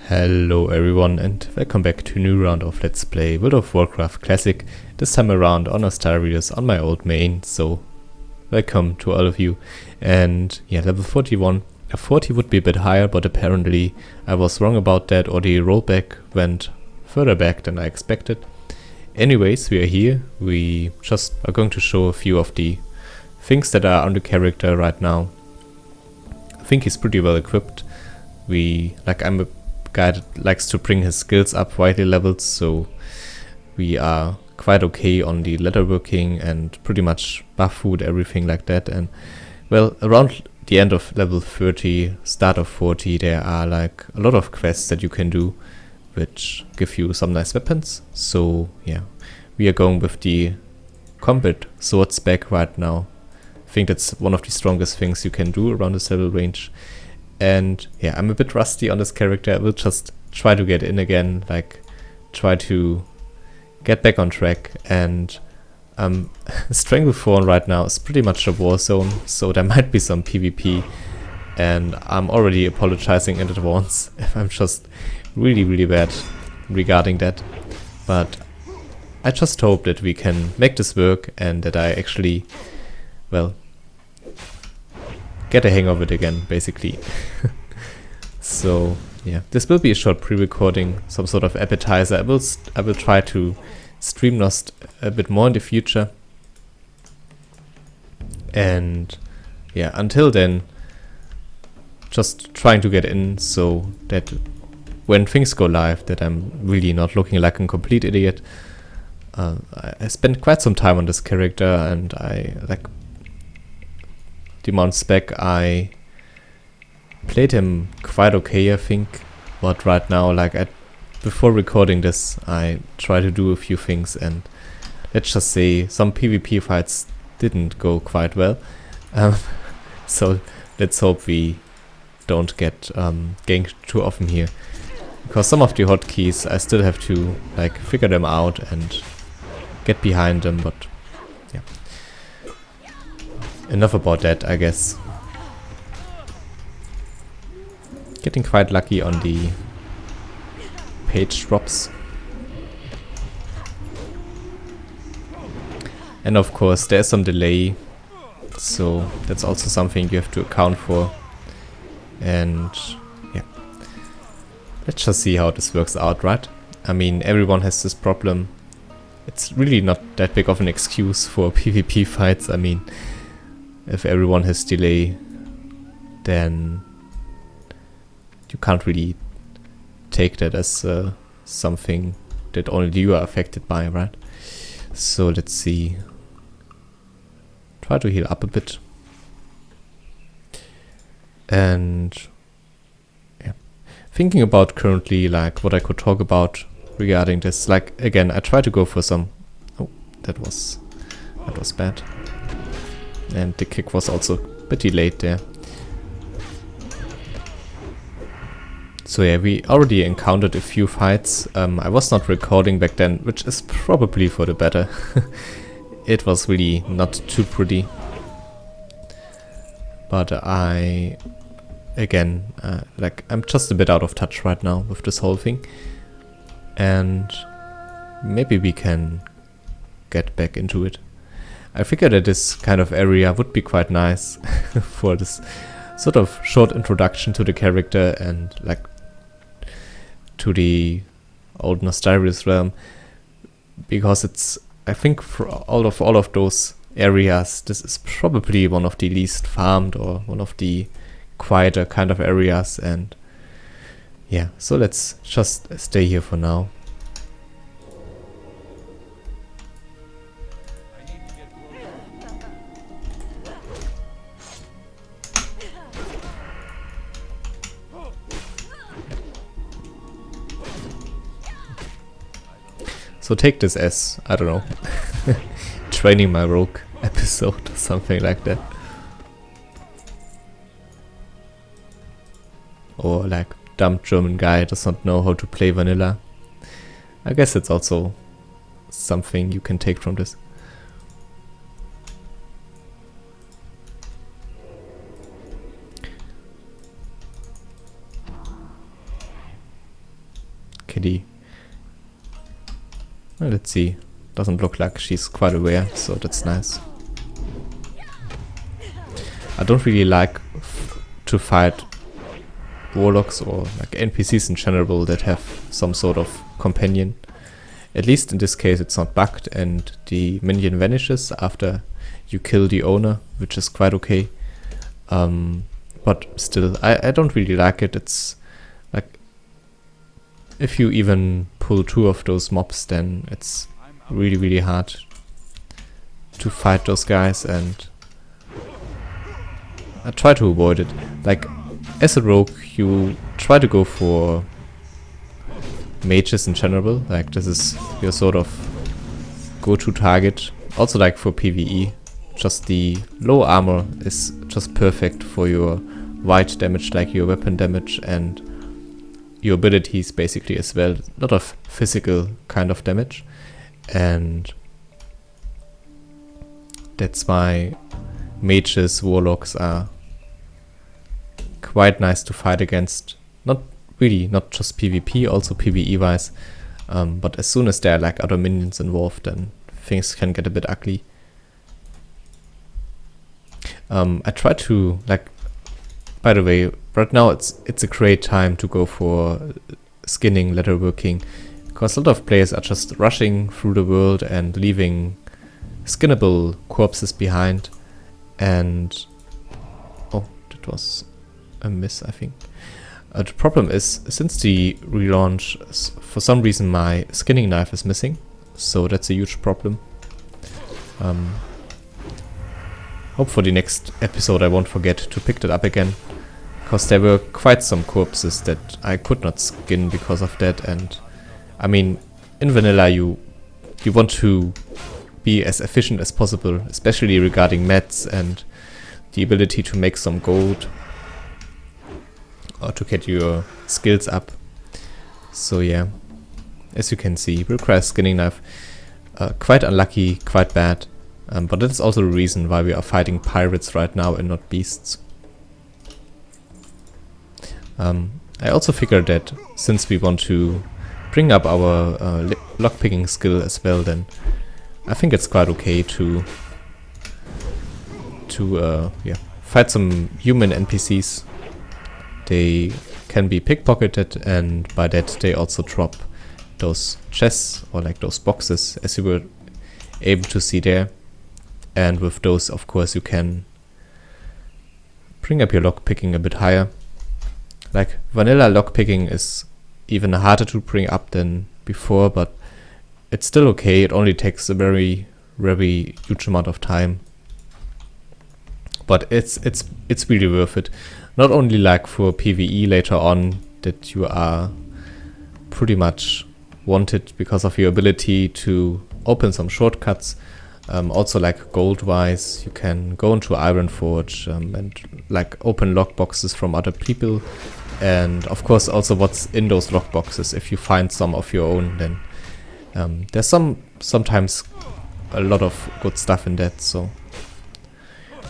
Hello everyone and welcome back to a new round of Let's Play World of Warcraft Classic, this time around on Nostalrius on my old main, so welcome to all of you. And yeah, level 41, a 40 would be a bit higher, but apparently I was wrong about that, or the rollback went further back than I expected. Anyways, we are here, we just are going to show a few of the things that are on the character right now. I think he's pretty well equipped. I'm a guy that likes to bring his skills up widely leveled, so we are quite okay on the leatherworking and pretty much buff food, everything like that. And well, around the end of level 30, start of 40, there are like a lot of quests that you can do which give you some nice weapons. So yeah, we are going with the combat sword spec right now. I think that's one of the strongest things you can do around this level range. And yeah, I'm a bit rusty on this character. I will just try to get in again, like try to get back on track. And Stranglethorn right now is pretty much a warzone, so there might be some PvP. And I'm already apologizing in advance if I'm just really bad regarding that. But I just hope that we can make this work and that I actually, well, get a hang of it again, basically. So yeah, this will be a short pre-recording, some sort of appetizer. I will try to stream Nost a bit more in the future. And yeah, until then, just trying to get in so that when things go live, that I'm really not looking like a complete idiot. I spent quite some time on this character, and I like the amount spec. I played him quite okay, I think, but right now, before recording this, I try to do a few things, and let's just say some PvP fights didn't go quite well. So let's hope we don't get ganked too often here, because some of the hotkeys I still have to figure them out and get behind them. But yeah, enough about that, I guess. Getting quite lucky on the page drops. And of course there's some delay, so that's also something you have to account for. And yeah, let's just see how this works out, right? I mean, everyone has this problem. It's really not that big of an excuse for PvP fights. I mean, if everyone has delay, then you can't really take that as something that only you are affected by, right? So let's see. Try to heal up a bit. And yeah, thinking about currently what I could talk about regarding this. Again, I try to go for some. Oh, that was bad. And the kick was also pretty late there. So yeah, we already encountered a few fights. I was not recording back then, which is probably for the better. It was really not too pretty. But I'm just a bit out of touch right now with this whole thing. And maybe we can get back into it. I figured that this kind of area would be quite nice for this sort of short introduction to the character and to the old Nostalrius realm, because it's, I think, for all of those areas, this is probably one of the least farmed or one of the quieter kind of areas. And yeah, so let's just stay here for now. So take this as, I don't know, training my rogue episode or something like that. Or dumb German guy does not know how to play vanilla. I guess it's also something you can take from this. kitty. Well, let's see. Doesn't look like she's quite aware, so that's nice. I don't really like to fight warlocks or like NPCs in general that have some sort of companion. At least in this case it's not bugged and the minion vanishes after you kill the owner, which is quite okay. But still, I don't really like it. It's like, if you even pull 2 of those mobs, then it's really hard to fight those guys, and I try to avoid it. Like, as a rogue, you try to go for mages in general. Like, this is your sort of go-to target. Also, like for PvE, just the low armor is just perfect for your wide damage, like your weapon damage, and your abilities basically as well. A lot of physical kind of damage, and that's why mages, warlocks are quite nice to fight against. Not just PvP, also PvE wise, but as soon as there are like other minions involved, then things can get a bit ugly. I try to, like, by the way, right now it's a great time to go for skinning, leatherworking, because a lot of players are just rushing through the world and leaving skinnable corpses behind. And oh, that was a miss, I think. The problem is, since the relaunch, for some reason my skinning knife is missing, so that's a huge problem. Hope for the next episode I won't forget to pick that up again, because there were quite some corpses that I could not skin because of that. And I mean, in vanilla you want to be as efficient as possible, especially regarding mats and the ability to make some gold or to get your skills up. So yeah, as you can see, requires skinning knife. Quite unlucky, quite bad. But that's also the reason why we are fighting pirates right now and not beasts. I also figured that since we want to bring up our lockpicking skill as well, then I think it's quite okay to fight some human NPCs. They can be pickpocketed, and by that they also drop those chests or like those boxes, as you were able to see there. And with those, of course, you can bring up your lockpicking a bit higher. Like, vanilla lockpicking is even harder to bring up than before, but it's still okay. It only takes a very huge amount of time. But it's really worth it. Not only like for PvE later on, that you are pretty much wanted because of your ability to open some shortcuts. Also, like gold wise, you can go into Ironforge and like open lockboxes from other people, and of course also what's in those lockboxes. If you find some of your own, then there's sometimes a lot of good stuff in that. So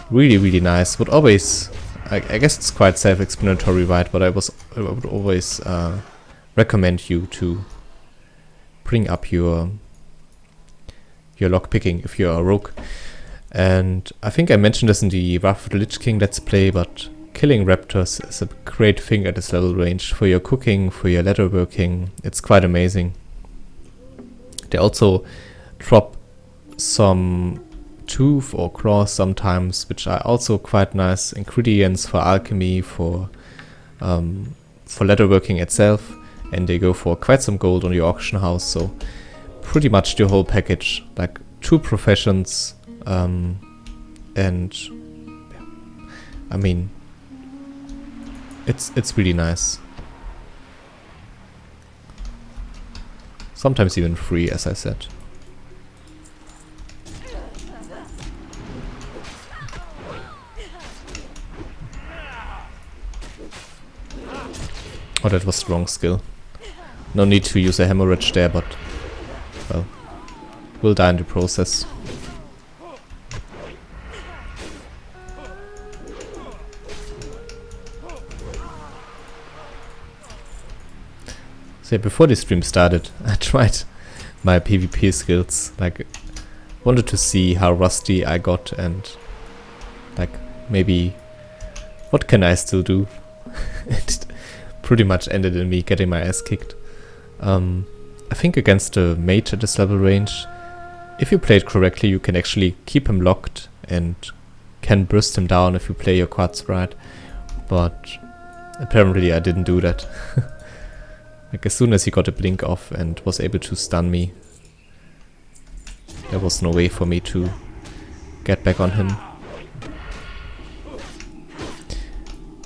really nice. Would always, I guess it's quite self-explanatory, right? But I would always recommend you to bring up your lockpicking if you're a rogue. And I think I mentioned this in the Wrath of the Lich King Let's Play, but killing raptors is a great thing at this level range for your cooking, for your leatherworking. It's quite amazing. They also drop some tooth or claws sometimes, which are also quite nice ingredients for alchemy, for leatherworking itself, and they go for quite some gold on your auction house. So pretty much the whole package, like 2 professions, and I mean, it's really nice. Sometimes even free, as I said. Oh, that was wrong skill. No need to use a hemorrhage there, but well, we'll die in the process. So yeah, before the stream started, I tried my PvP skills. Like, wanted to see how rusty I got and like maybe what can I still do. It pretty much ended in me getting my ass kicked. I think against a mage at this level range, if you play it correctly, you can actually keep him locked and can burst him down if you play your cards right. But apparently I didn't do that. Like as soon as he got a blink off and was able to stun me, there was no way for me to get back on him.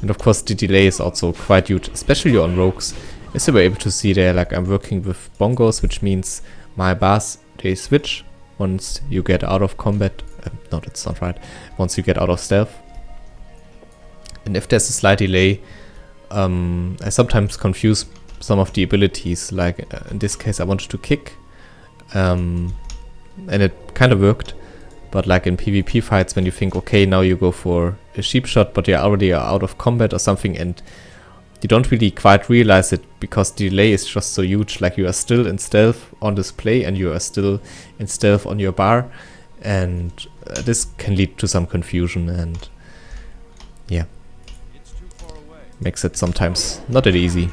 And of course the delay is also quite huge, especially on rogues. As you were able to see there, like I'm working with bongos, which means my bars, they switch once you get out of combat. No, that's not right. Once you get out of stealth. And if there's a slight delay, I sometimes confuse some of the abilities. Like in this case I wanted to kick, and it kind of worked. But like in PvP fights, when you think, okay, now you go for a sheep shot, but you're already out of combat or something, and you don't really quite realize it because the delay is just so huge. Like you are still in stealth on display and you are still in stealth on your bar, and this can lead to some confusion, and yeah, makes it sometimes not that easy.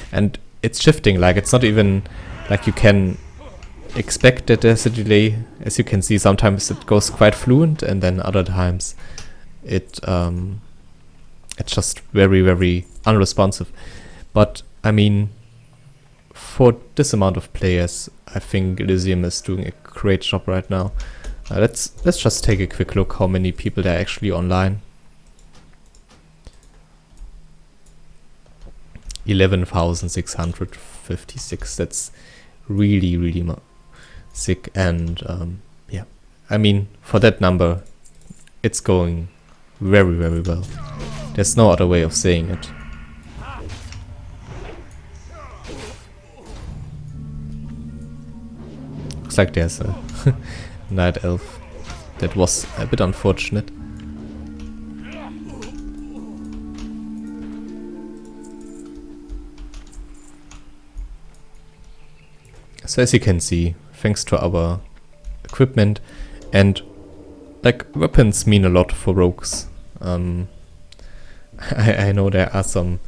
And it's shifting, like it's not even like you can expect that there's a delay. As you can see, sometimes it goes quite fluent, and then other times it's just very, very unresponsive. But I mean, for this amount of players, I think Elysium is doing a great job right now. Let's just take a quick look how many people there are actually online. 11,656. That's really, really sick. And yeah, I mean, for that number, it's going very, very well. There's no other way of saying it. Looks like there's a night elf. That was a bit unfortunate. So as you can see, thanks to our equipment, and like weapons mean a lot for rogues. I know there are some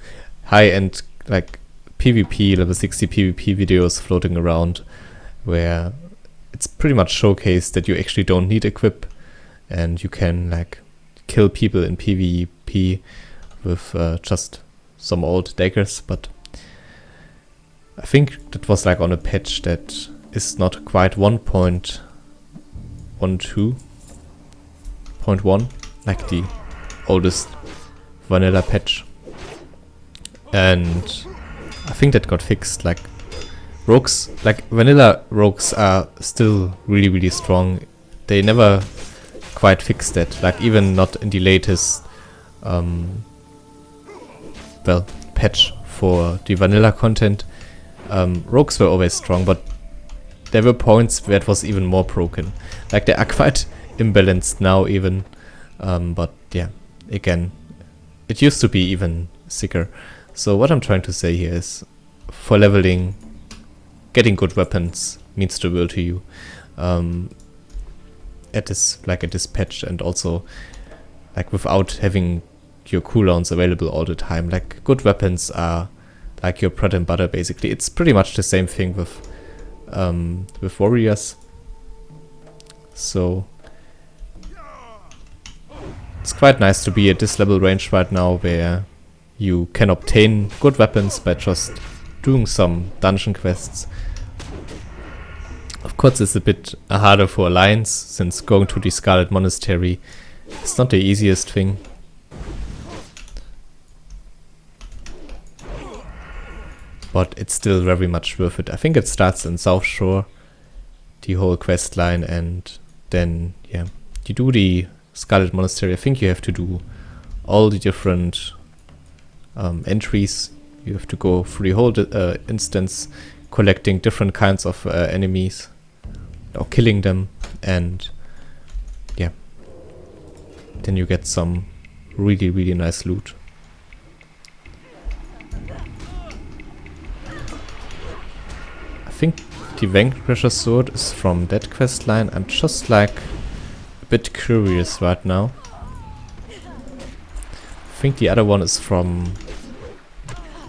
high-end like PvP, level 60 PvP videos floating around where it's pretty much showcased that you actually don't need equip and you can like kill people in PvP with just some old daggers. But I think that was like on a patch that is not quite 1.12.1, like the oldest vanilla patch, and I think that got fixed. Like rogues, like vanilla rogues are still really, really strong. They never quite fixed that, like even not in the latest well, patch for the vanilla content. Rogues were always strong, but there were points where it was even more broken. Like they are quite imbalanced now even, but yeah, again, it used to be even sicker. So what I'm trying to say here is, for leveling, getting good weapons means the world to you. At this patch, and also like without having your cooldowns available all the time. Like good weapons are like your bread and butter basically. It's pretty much the same thing with warriors. So it's quite nice to be at this level range right now, where you can obtain good weapons by just doing some dungeon quests. Of course it's a bit harder for Alliance, since going to the Scarlet Monastery is not the easiest thing. But it's still very much worth it. I think it starts in South Shore, the whole quest line, and then yeah, you do the Scarlet Monastery. I think you have to do all the different entries. You have to go through the whole instance, collecting different kinds of enemies or killing them, and yeah, then you get some really, really nice loot. think the Vanquisher Sword is from that quest line. I'm just like a bit curious right now. I think the other one is from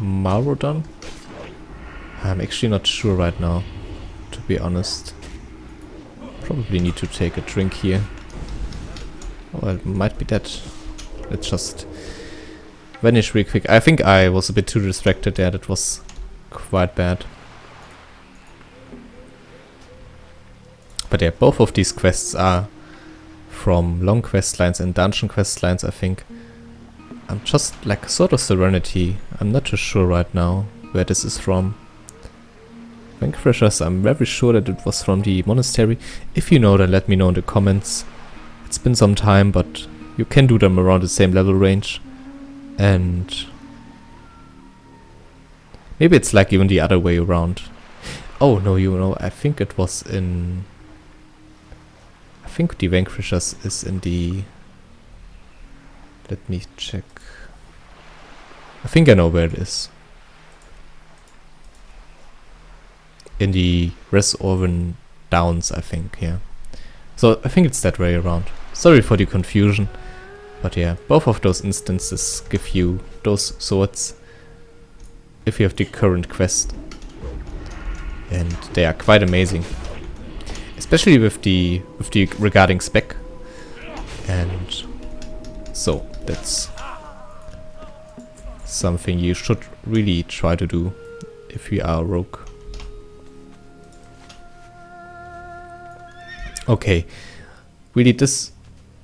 Maurodon. I'm actually not sure right now, to be honest. Probably need to take a drink here. Oh, it might be that. Let's just vanish real quick. I think I was a bit too distracted there. That was quite bad. But yeah, both of these quests are from long quest lines and dungeon quest lines, I think. I'm just like sort of Serenity. I'm not too sure right now where this is from. Vanquishers, I'm very sure that it was from the monastery. If you know, then let me know in the comments. It's been some time, but you can do them around the same level range. And maybe it's like even the other way around. Oh no, you know, I think it was in... I think the Vanquishers is in the... Let me check. I think I know where it is. In the Resorven Downs, I think, yeah. So I think it's that way around. Sorry for the confusion. But yeah, both of those instances give you those swords if you have the current quest. And they are quite amazing. Especially with the regarding spec. And so that's something you should really try to do if you are a rogue. Okay, really this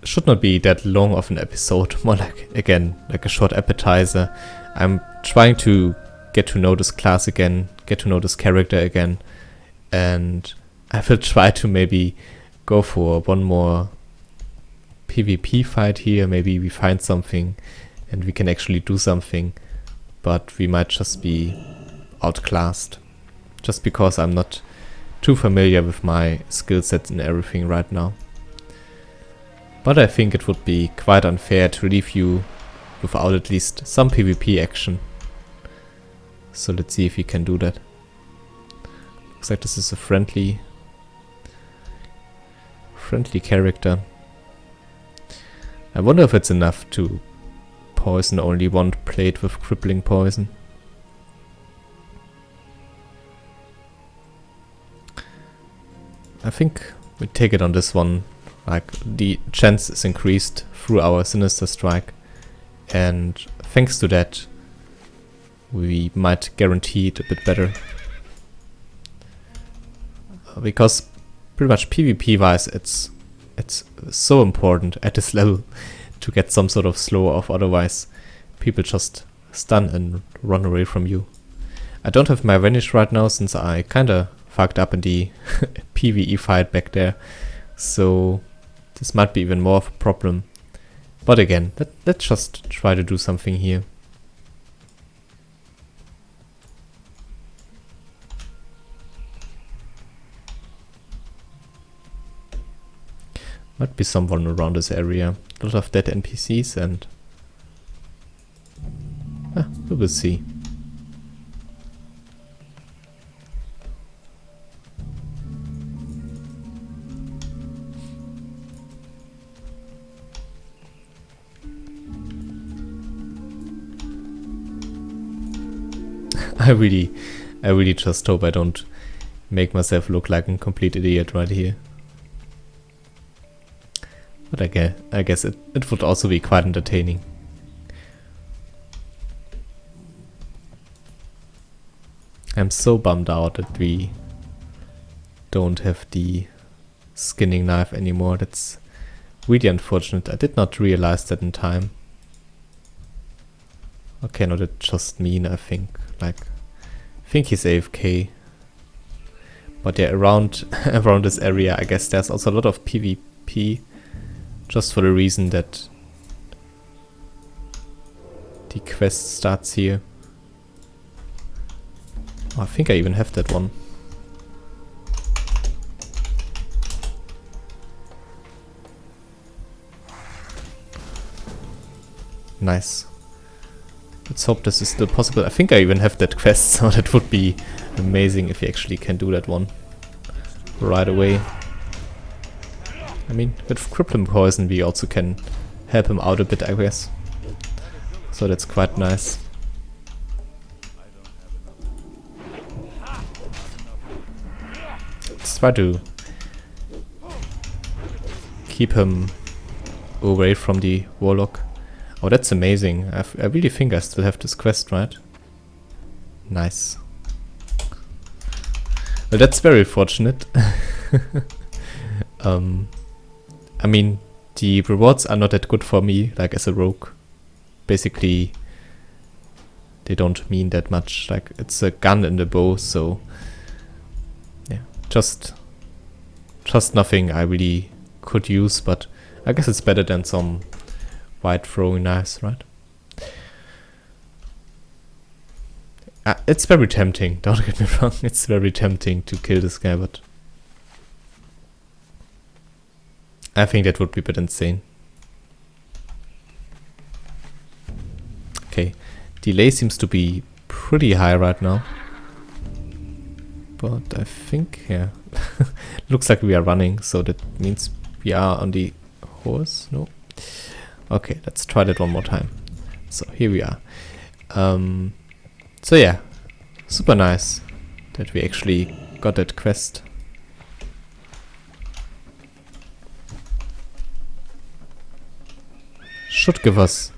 should not be that long of an episode, more like, again, like a short appetizer. I'm trying to get to know this class again, get to know this character again, and I will try to maybe go for one more PvP fight here. Maybe we find something and we can actually do something, but we might just be outclassed, just because I'm not too familiar with my skill sets and everything right now. But I think it would be quite unfair to leave you without at least some PvP action. So let's see if we can do that. Looks like this is a friendly character. I wonder if it's enough to poison only one plate with crippling poison. I think we take it on this one. Like, the chance is increased through our Sinister Strike, and thanks to that we might guarantee it a bit better. Because pretty much PvP wise it's so important at this level to get some sort of slow off, otherwise people just stun and run away from you. I don't have my Vanish right now since I kinda fucked up in the PvE fight back there, so this might be even more of a problem. But again, let's just try to do something here. Might be someone around this area. A lot of dead NPCs and... we will see. I really just hope I don't make myself look like a complete idiot right here. But I guess it would also be quite entertaining. I'm so bummed out that we don't have the skinning knife anymore. That's really unfortunate. I did not realize that in time. Okay, no, that's just mean, I think. Like, I think he's AFK. But yeah, around this area, I guess there's also a lot of PvP. Just for the reason that the quest starts here. Oh, I think I even have that one. Nice. Let's hope this is still possible. I think I even have that quest, so that would be amazing if you actually can do that one right away. I mean, with crippling poison we also can help him out a bit, I guess. So that's quite nice. Let's try to keep him away from the warlock. Oh, that's amazing. I really think I still have this quest, right? Nice. Well, that's very fortunate. I mean, the rewards are not that good for me, like as a rogue. Basically, they don't mean that much. Like, it's a gun and a bow, so yeah, just nothing I really could use, but I guess it's better than some white throwing knives, right? It's very tempting, don't get me wrong, it's very tempting to kill this guy, but I think that would be a bit insane. Okay, delay seems to be pretty high right now. But I think, yeah, looks like we are running, so that means we are on the horse, no? Okay, let's try that one more time. So here we are. So yeah, super nice that we actually got that quest. Should give us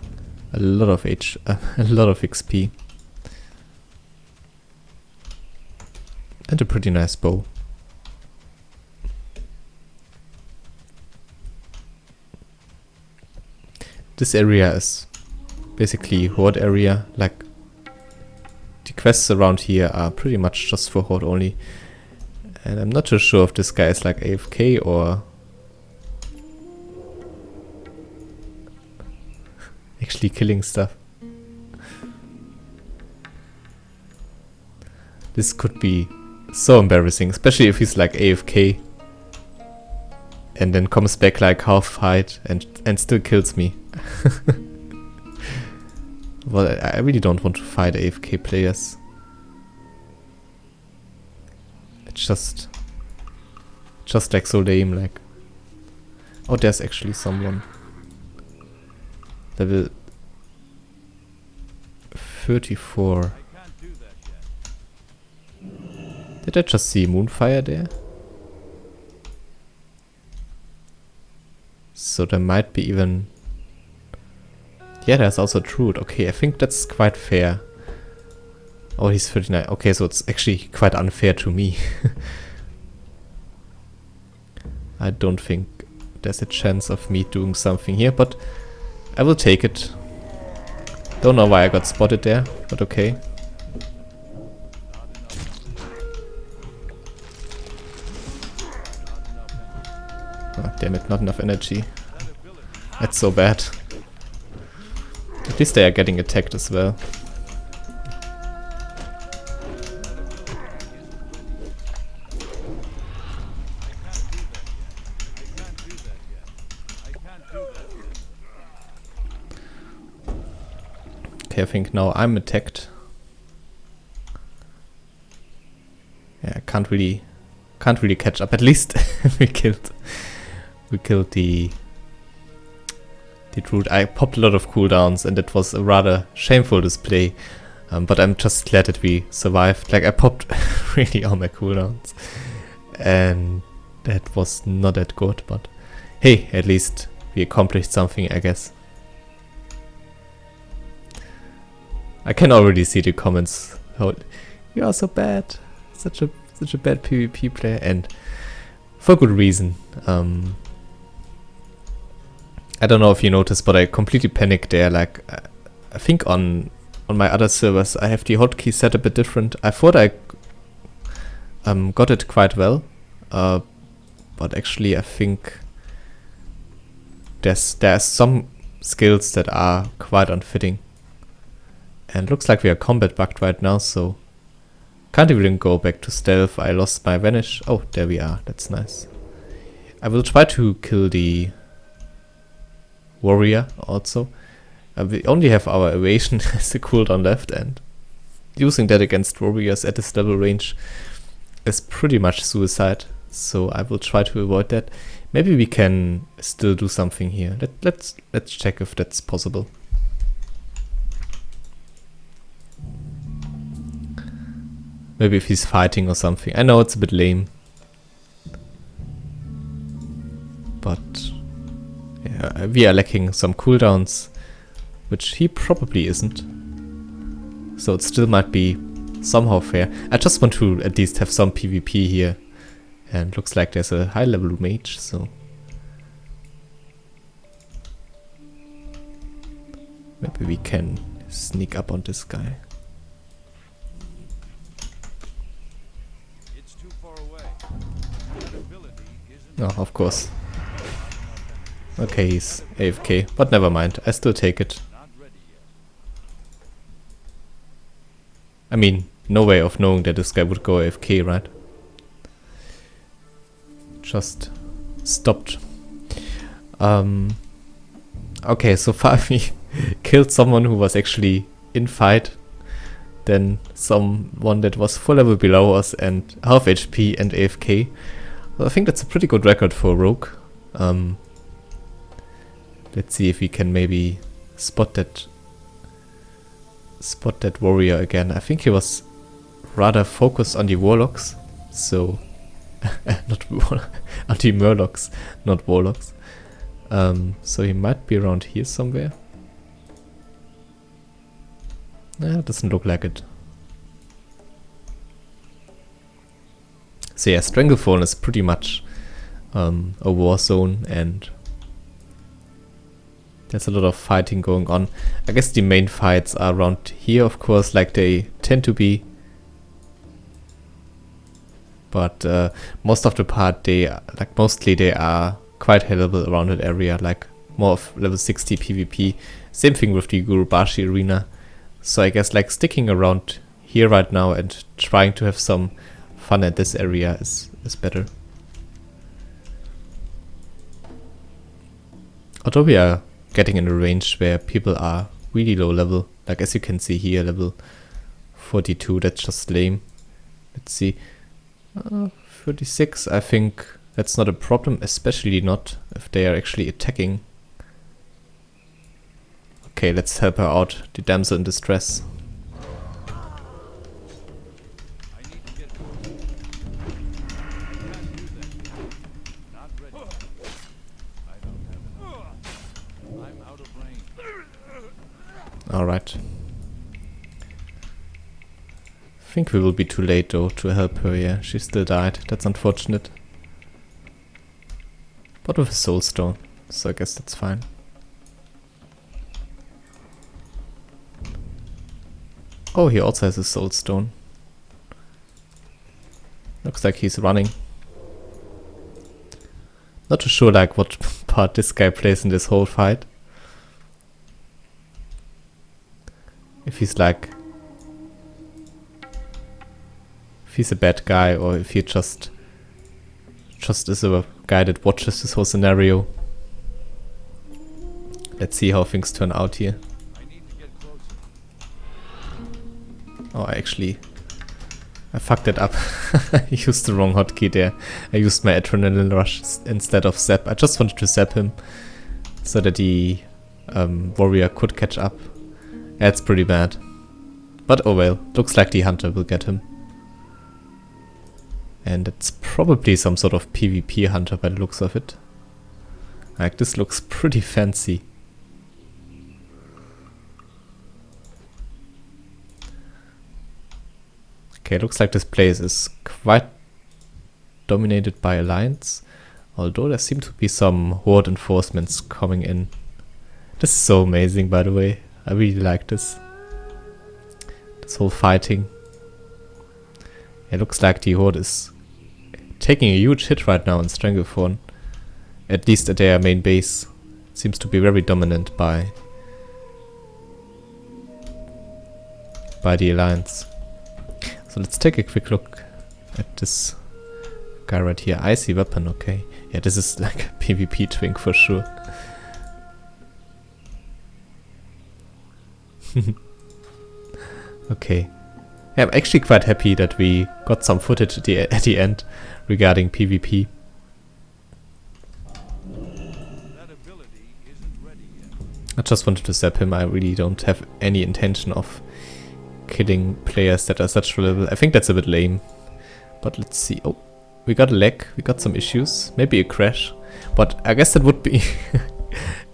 a lot of XP. And a pretty nice bow. This area is basically Horde area, like the quests around here are pretty much just for Horde only. And I'm not too sure if this guy is like AFK or actually killing stuff. This could be so embarrassing, especially if he's like AFK and then comes back like half fight and still kills me. Well, I really don't want to fight AFK players. It's just like so lame, like. Oh, there's actually someone. Level 34. Did I just see Moonfire there? So there might be even... Yeah, there's also Druid. Okay, I think that's quite fair. Oh, he's 39. Okay, so it's actually quite unfair to me. I don't think there's a chance of me doing something here, but I will take it. Don't know why I got spotted there, but okay. Oh, damn it, not enough energy. That's so bad. At least they are getting attacked as well. Okay, I think now I'm attacked. Yeah, I can't really catch up. At least we killed the Druid. I popped a lot of cooldowns and it was a rather shameful display. But I'm just glad that we survived. Like, I popped really all my cooldowns. And that was not that good, but hey, at least we accomplished something, I guess. I can already see the comments. How you are so bad. Such a bad PvP player, and for good reason. I don't know if you noticed, but I completely panicked there. Like, I think on my other servers I have the hotkey set a bit different. I thought I got it quite well, but actually I think there's some skills that are quite unfitting. And looks like we are combat bugged right now, so can't even go back to stealth. I lost my vanish. Oh, there we are. That's nice. I will try to kill the warrior also. We only have our evasion as a cooldown left, and using that against warriors at this level range is pretty much suicide. So I will try to avoid that. Maybe we can still do something here. Let's check if that's possible. Maybe if he's fighting or something. I know it's a bit lame, but yeah, we are lacking some cooldowns, which he probably isn't. So it still might be somehow fair. I just want to at least have some PvP here. And looks like there's a high level mage, so maybe we can sneak up on this guy. It's too far away. No, of course. Okay, he's AFK, but never mind. I still take it. I mean, no way of knowing that this guy would go AFK, right? Just stopped. Okay, so far we killed someone who was actually in fight, then someone that was full level below us and half HP and AFK. Well, I think that's a pretty good record for a rogue. Let's see if we can maybe spot that warrior again. I think he was rather focused on the warlocks, so not on the murlocs, not warlocks. So he might be around here somewhere. Nah, doesn't look like it. So yeah, Stranglethorn is pretty much a war zone, and there's a lot of fighting going on. I guess the main fights are around here, of course, like they tend to be. But most of the part, mostly they are quite high level around that area, like more of level 60 PvP. Same thing with the Gurubashi arena. So I guess like sticking around here right now and trying to have some fun at this area is better. Although we are getting in a range where people are really low level, like as you can see here, level 42, that's just lame. Let's see. 36, I think that's not a problem, especially not if they are actually attacking. Okay, let's help her out, the damsel in distress. Alright. I think we will be too late though to help her. Yeah, she still died. That's unfortunate. But with a soul stone, so I guess that's fine. Oh, he also has a soul stone. Looks like he's running. Not too sure like what part this guy plays in this whole fight. If he's like, if he's a bad guy, or if he just is a guy that watches this whole scenario. Let's see how things turn out here. Oh, I fucked it up. I used the wrong hotkey there. I used my adrenaline rush instead of zap. I just wanted to zap him so that the warrior could catch up. That's pretty bad. But oh well, looks like the hunter will get him. And it's probably some sort of PvP hunter by the looks of it. Like, this looks pretty fancy. Okay, looks like this place is quite dominated by Alliance. Although there seem to be some Horde enforcements coming in. This is so amazing, by the way. I really like this. This whole fighting. It looks like the Horde is taking a huge hit right now in Stranglethorn. At least at their main base. It seems to be very dominant by the Alliance. So let's take a quick look at this guy right here. Icy weapon, okay. Yeah, this is like a PvP twink for sure. Okay. Yeah, I'm actually quite happy that we got some footage at the end regarding PvP. I just wanted to zap him. I really don't have any intention of killing players that are such level. I think that's a bit lame. But let's see. Oh, we got a lag. We got some issues. Maybe a crash. But I guess that would be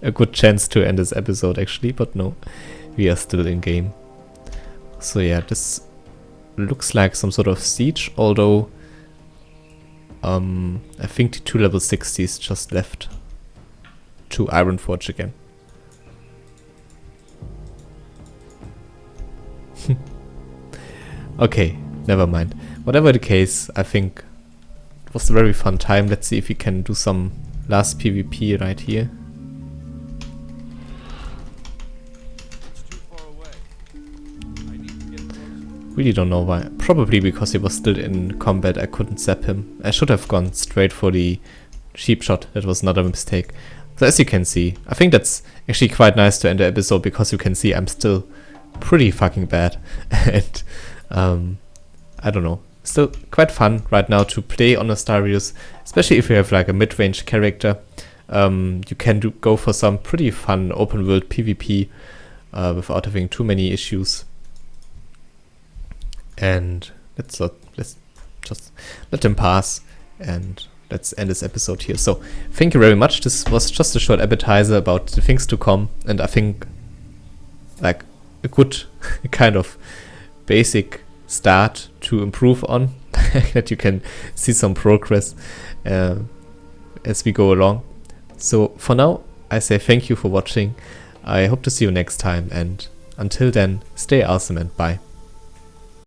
a good chance to end this episode actually. But no, we are still in game. So yeah, this looks like some sort of siege. Although I think the 2 level 60s just left to Ironforge again. Okay, never mind. Whatever the case, I think it was a very fun time. Let's see if we can do some last PvP right here. Really don't know why. Probably because he was still in combat, I couldn't zap him. I should have gone straight for the cheap shot. That was not a mistake. So as you can see, I think that's actually quite nice to end the episode because you can see I'm still pretty fucking bad. And I don't know. Still quite fun right now to play on Nostalrius, especially if you have like a mid-range character. You can go for some pretty fun open world PvP without having too many issues. And let's just let him pass, and let's end this episode here. So thank you very much. This was just a short appetizer about the things to come, and I think like a good kind of basic start to improve on, that you can see some progress as we go along. So for now, I say thank you for watching. I hope to see you next time, and until then, stay awesome and bye.